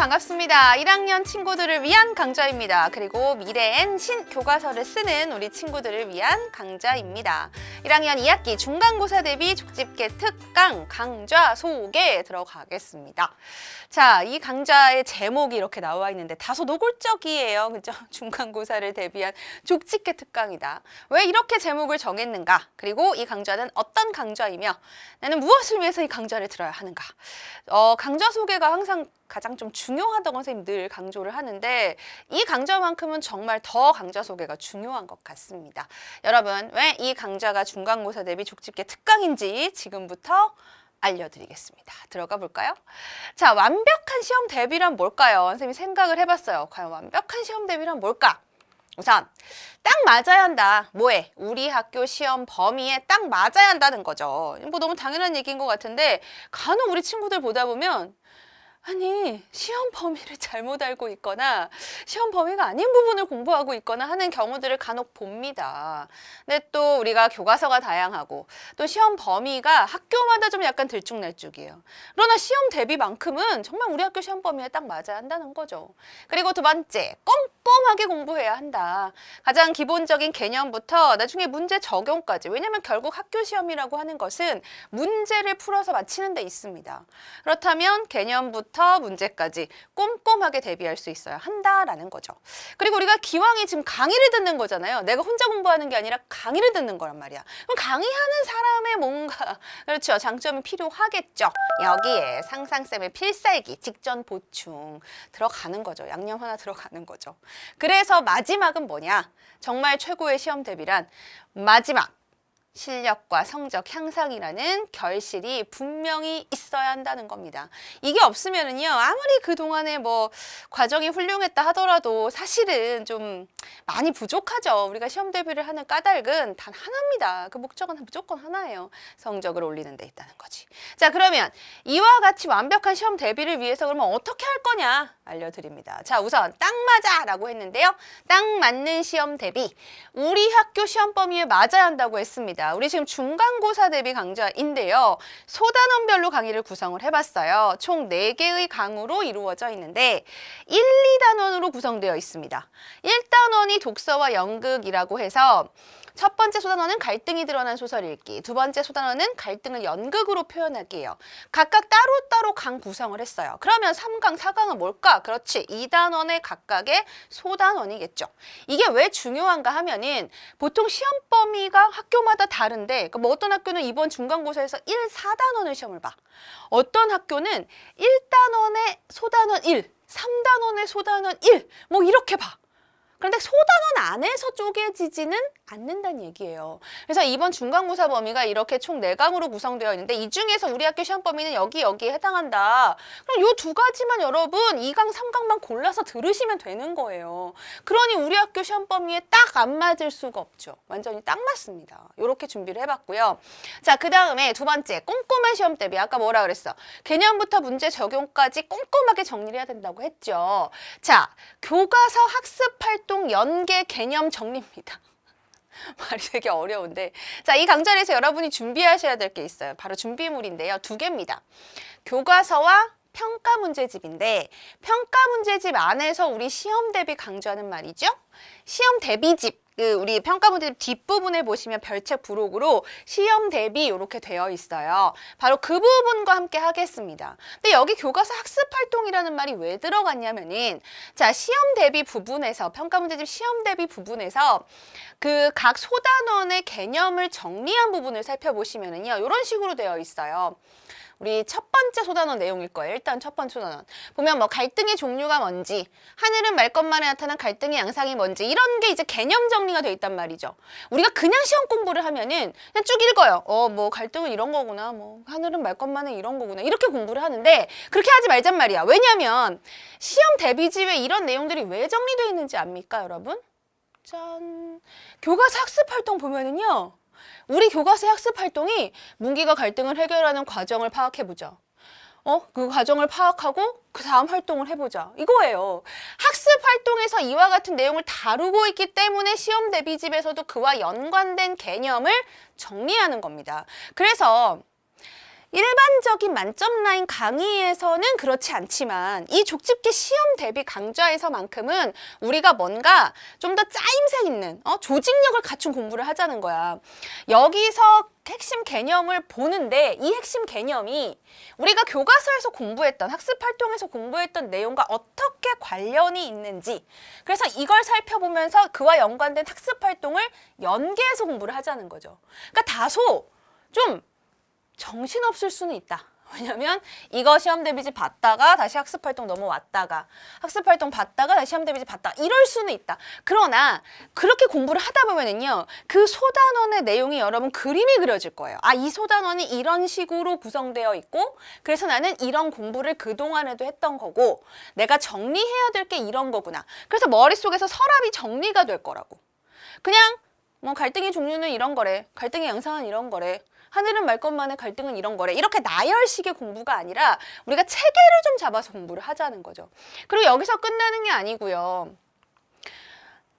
반갑습니다. 1학년 친구들을 위한 강좌입니다. 그리고 미래엔 신교과서를 쓰는 우리 친구들을 위한 강좌입니다. 1학년 2학기 중간고사 대비 족집게 특강 강좌 소개 들어가겠습니다. 자, 이 강좌의 제목이 이렇게 나와 있는데 다소 노골적이에요. 그죠? 중간고사를 대비한 족집게 특강이다. 왜 이렇게 제목을 정했는가? 그리고 이 강좌는 어떤 강좌이며 나는 무엇을 위해서 이 강좌를 들어야 하는가? 강좌 소개가 항상 가장 좀 중요하다고 선생님 늘 강조를 하는데 이 강좌만큼은 정말 더 강좌 소개가 중요한 것 같습니다. 여러분, 왜 이 강좌가 중간고사 대비 족집게 특강인지 지금부터 알려드리겠습니다. 들어가 볼까요? 자, 완벽한 시험 대비란 뭘까요? 선생님이 생각을 해봤어요. 과연 완벽한 시험 대비란 뭘까? 우선 딱 맞아야 한다. 뭐에? 우리 학교 시험 범위에 딱 맞아야 한다는 거죠. 뭐 너무 당연한 얘기인 것 같은데 간혹 우리 친구들 보다 보면 아니, 시험 범위를 잘못 알고 있거나 시험 범위가 아닌 부분을 공부하고 있거나 하는 경우들을 간혹 봅니다. 근데 또 우리가 교과서가 다양하고 또 시험 범위가 학교마다 좀 약간 들쭉날쭉이에요. 그러나 시험 대비만큼은 정말 우리 학교 시험 범위에 딱 맞아야 한다는 거죠. 그리고 두 번째, 꼼꼼하게 공부해야 한다. 가장 기본적인 개념부터 나중에 문제 적용까지. 왜냐하면 결국 학교 시험이라고 하는 것은 문제를 풀어서 맞히는 데 있습니다. 그렇다면 개념부터 문제까지 꼼꼼하게 대비할 수 있어야 한다라는 거죠. 그리고 우리가 기왕에 지금 강의를 듣는 거잖아요. 내가 혼자 공부하는 게 아니라 강의를 듣는 거란 말이야. 그럼 강의하는 사람의 뭔가 그렇죠. 장점이 필요하겠죠. 여기에 상상쌤의 필살기, 직전 보충 들어가는 거죠. 양념 하나 들어가는 거죠. 그래서 마지막은 뭐냐? 정말 최고의 시험 대비란 마지막 실력과 성적 향상이라는 결실이 분명히 있어야 한다는 겁니다. 이게 없으면은요, 아무리 그동안에 뭐 과정이 훌륭했다 하더라도 사실은 좀 많이 부족하죠. 우리가 시험 대비를 하는 까닭은 단 하나입니다. 그 목적은 무조건 하나예요. 성적을 올리는 데 있다는 거지. 자, 그러면 이와 같이 완벽한 시험 대비를 위해서 그러면 어떻게 할 거냐 알려드립니다. 자, 우선 딱 맞아 라고 했는데요. 딱 맞는 시험 대비. 우리 학교 시험 범위에 맞아야 한다고 했습니다. 우리 지금 중간고사 대비 강좌인데요. 소단원별로 강의를 구성을 해봤어요. 총 4개의 강으로 이루어져 있는데 1, 2단원으로 구성되어 있습니다. 1단원이 독서와 연극이라고 해서 첫 번째 소단원은 갈등이 드러난 소설 읽기, 두 번째 소단원은 갈등을 연극으로 표현하기예요. 각각 따로따로 강 구성을 했어요. 그러면 3강, 4강은 뭘까? 그렇지, 2단원의 각각의 소단원이겠죠. 이게 왜 중요한가 하면은 보통 시험 범위가 학교마다 다른데 그러니까 뭐 어떤 학교는 이번 중간고사에서 1, 4단원을 시험을 봐. 어떤 학교는 1단원의 소단원 1, 3단원의 소단원 1, 뭐 이렇게 봐. 그런데 소단원 안에서 쪼개지지는 않는다는 얘기예요. 그래서 이번 중간고사 범위가 이렇게 총 4강으로 구성되어 있는데 이 중에서 우리 학교 시험 범위는 여기에 해당한다. 그럼 요 두 가지만 여러분 2강, 3강만 골라서 들으시면 되는 거예요. 그러니 우리 학교 시험 범위에 딱 안 맞을 수가 없죠. 완전히 딱 맞습니다. 이렇게 준비를 해봤고요. 자, 그 다음에 두 번째, 꼼꼼한 시험 대비. 아까 뭐라 그랬어? 개념부터 문제 적용까지 꼼꼼하게 정리를 해야 된다고 했죠. 자, 교과서 학습 활동 연계 개념 정리입니다. 말이 되게 어려운데 자, 이 강좌에서 여러분이 준비하셔야 될 게 있어요. 바로 준비물인데요. 2개입니다. 교과서와 평가 문제집인데 평가 문제집 안에서 우리 시험 대비 강좌는 말이죠. 시험 대비집. 우리 평가 문제집 뒷부분에 보시면 별책 부록으로 시험 대비 이렇게 되어 있어요. 바로 그 부분과 함께 하겠습니다. 근데 여기 교과서 학습 활동이라는 말이 왜 들어갔냐면은 자, 시험 대비 부분에서 평가 문제집 시험 대비 부분에서 그 각 소단원의 개념을 정리한 부분을 살펴보시면은요. 이런 식으로 되어 있어요. 우리 첫 번째 소단원 내용일 거예요. 일단 첫 번째 소단원. 보면 뭐 갈등의 종류가 뭔지, 하늘은 말 것만에 나타난 갈등의 양상이 뭔지 이런 게 이제 개념 정리가 돼 있단 말이죠. 우리가 그냥 시험 공부를 하면은 그냥 쭉 읽어요. 뭐 갈등은 이런 거구나. 뭐 하늘은 말 것만에 이런 거구나. 이렇게 공부를 하는데 그렇게 하지 말잔 말이야. 왜냐면 시험 대비집에 이런 내용들이 왜 정리되어 있는지 압니까, 여러분? 짠. 교과서 학습 활동 보면은요. 우리 교과서 학습 활동이 문기가 갈등을 해결하는 과정을 파악해보자. 그 과정을 파악하고 그 다음 활동을 해보자. 이거예요. 학습 활동에서 이와 같은 내용을 다루고 있기 때문에 시험 대비집에서도 그와 연관된 개념을 정리하는 겁니다. 그래서 일반적인 만점 라인 강의에서는 그렇지 않지만 이 족집게 시험 대비 강좌에서만큼은 우리가 뭔가 좀 더 짜임새 있는 조직력을 갖춘 공부를 하자는 거야. 여기서 핵심 개념을 보는데 이 핵심 개념이 우리가 교과서에서 공부했던 학습 활동에서 공부했던 내용과 어떻게 관련이 있는지, 그래서 이걸 살펴보면서 그와 연관된 학습 활동을 연계해서 공부를 하자는 거죠. 그러니까 다소 좀 정신없을 수는 있다. 왜냐면 이거 시험 대비지 봤다가 다시 학습활동 넘어왔다가 학습활동 봤다가 다시 시험 대비지 봤다 이럴 수는 있다. 그러나 그렇게 공부를 하다 보면은요, 그 소단원의 내용이 여러분 그림이 그려질 거예요. 아, 이 소단원이 이런 식으로 구성되어 있고 그래서 나는 이런 공부를 그동안에도 했던 거고 내가 정리해야 될 게 이런 거구나. 그래서 머릿속에서 서랍이 정리가 될 거라고. 그냥 뭐 갈등의 종류는 이런 거래, 갈등의 양상은 이런 거래, 하늘은 말 것만의 갈등은 이런 거래, 이렇게 나열식의 공부가 아니라 우리가 체계를 좀 잡아서 공부를 하자는 거죠. 그리고 여기서 끝나는 게 아니고요.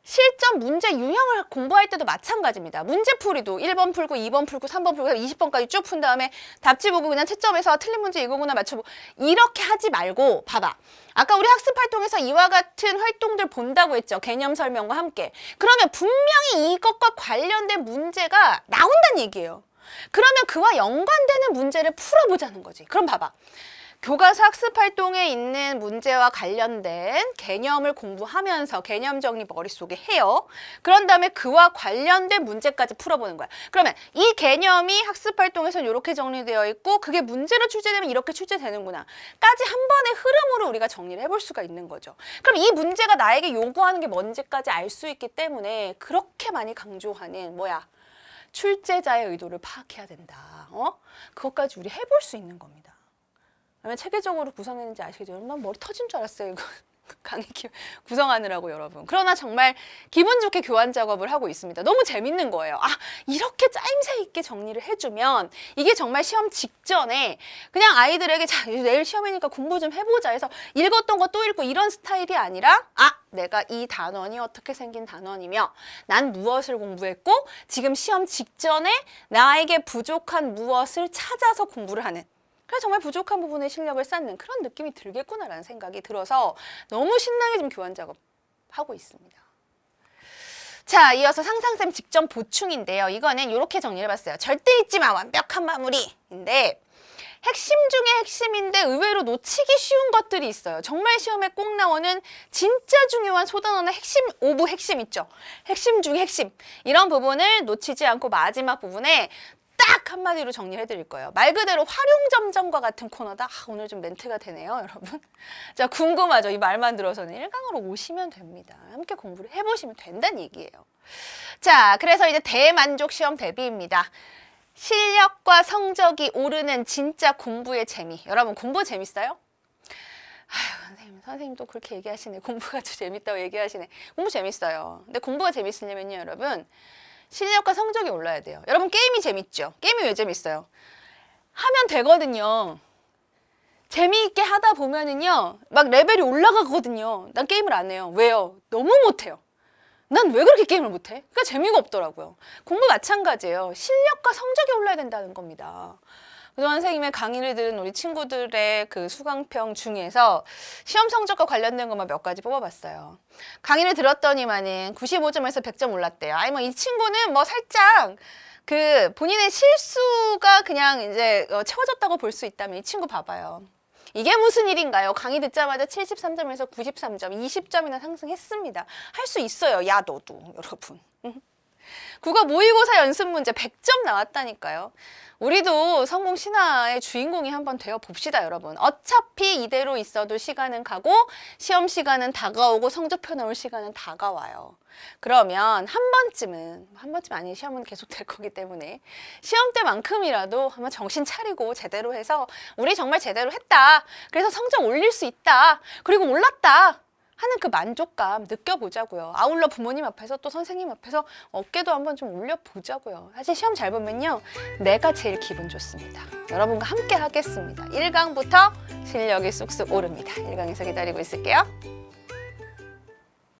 실전 문제 유형을 공부할 때도 마찬가지입니다. 문제풀이도 1번 풀고 2번 풀고 3번 풀고 20번까지 쭉 푼 다음에 답지 보고 그냥 채점해서 틀린 문제 이거구나 맞춰보고 이렇게 하지 말고, 봐봐. 아까 우리 학습활동에서 이와 같은 활동들 본다고 했죠. 개념 설명과 함께. 그러면 분명히 이것과 관련된 문제가 나온다는 얘기예요. 그러면 그와 연관되는 문제를 풀어보자는 거지. 그럼 봐봐. 교과서 학습활동에 있는 문제와 관련된 개념을 공부하면서 개념 정리 머릿속에 해요. 그런 다음에 그와 관련된 문제까지 풀어보는 거야. 그러면 이 개념이 학습활동에서 이렇게 정리되어 있고 그게 문제로 출제되면 이렇게 출제되는구나 까지 한 번의 흐름으로 우리가 정리를 해볼 수가 있는 거죠. 그럼 이 문제가 나에게 요구하는 게 뭔지까지 알 수 있기 때문에 그렇게 많이 강조하는 출제자의 의도를 파악해야 된다. 그것까지 우리 해볼 수 있는 겁니다. 그러면 체계적으로 구성했는지 아시겠죠? 난 머리 터진 줄 알았어요. 이거 강의 구성하느라고 여러분. 그러나 정말 기분 좋게 교환 작업을 하고 있습니다. 너무 재밌는 거예요. 아, 이렇게 짜임새 있게 정리를 해주면 이게 정말 시험 직전에 그냥 아이들에게 자, 내일 시험이니까 공부 좀 해보자 해서 읽었던 거 또 읽고 이런 스타일이 아니라, 아, 내가 이 단원이 어떻게 생긴 단원이며 난 무엇을 공부했고 지금 시험 직전에 나에게 부족한 무엇을 찾아서 공부를 하는, 그래서 정말 부족한 부분의 실력을 쌓는 그런 느낌이 들겠구나라는 생각이 들어서 너무 신나게 지금 교환 작업하고 있습니다. 자, 이어서 상상쌤 직전 보충인데요. 이거는 이렇게 정리를 해봤어요. 절대 잊지 마, 완벽한 마무리인데 핵심 중에 핵심인데 의외로 놓치기 쉬운 것들이 있어요. 정말 시험에 꼭 나오는 진짜 중요한 소단원의 핵심 오브 핵심 있죠. 핵심 중에 핵심. 이런 부분을 놓치지 않고 마지막 부분에 딱 한마디로 정리를 해드릴 거예요. 말 그대로 활용점정과 같은 코너다. 아, 오늘 좀 멘트가 되네요, 여러분. 자, 궁금하죠? 이 말만 들어서는 1강으로 오시면 됩니다. 함께 공부를 해보시면 된다는 얘기예요. 자, 그래서 이제 대만족 시험 대비입니다. 실력과 성적이 오르는 진짜 공부의 재미. 여러분, 공부 재밌어요? 아유, 선생님 또 그렇게 얘기하시네. 공부가 더 재밌다고 얘기하시네. 공부 재밌어요. 근데 공부가 재밌으려면요, 여러분. 실력과 성적이 올라야 돼요. 여러분, 게임이 재밌죠? 게임이 왜 재밌어요? 하면 되거든요. 재미있게 하다 보면은요, 막 레벨이 올라가거든요. 난 게임을 안 해요. 왜요? 너무 못해요. 난 왜 그렇게 게임을 못해? 그러니까 재미가 없더라고요. 공부 마찬가지예요. 실력과 성적이 올라야 된다는 겁니다. 그동안 선생님의 강의를 들은 우리 친구들의 그 수강평 중에서 시험 성적과 관련된 것만 몇 가지 뽑아봤어요. 강의를 들었더니만은 95점에서 100점 올랐대요. 아니 뭐 이 친구는 뭐 살짝 그 본인의 실수가 그냥 이제 채워졌다고 볼 수 있다면 이 친구 봐봐요. 이게 무슨 일인가요? 강의 듣자마자 73점에서 93점, 20점이나 상승했습니다. 할 수 있어요. 야, 너도, 여러분. 국어 모의고사 연습 문제 100점 나왔다니까요. 우리도 성공 신화의 주인공이 한번 되어 봅시다, 여러분. 어차피 이대로 있어도 시간은 가고 시험 시간은 다가오고 성적표 나올 시간은 다가와요. 그러면 한 번쯤 아닌 시험은 계속 될 거기 때문에 시험 때만큼이라도 한번 정신 차리고 제대로 해서 우리 정말 제대로 했다. 그래서 성적 올릴 수 있다. 그리고 올랐다. 하는 그 만족감 느껴보자고요. 아울러 부모님 앞에서 또 선생님 앞에서 어깨도 한번 좀 올려보자고요. 사실 시험 잘 보면요. 내가 제일 기분 좋습니다. 여러분과 함께 하겠습니다. 1강부터 실력이 쑥쑥 오릅니다. 1강에서 기다리고 있을게요.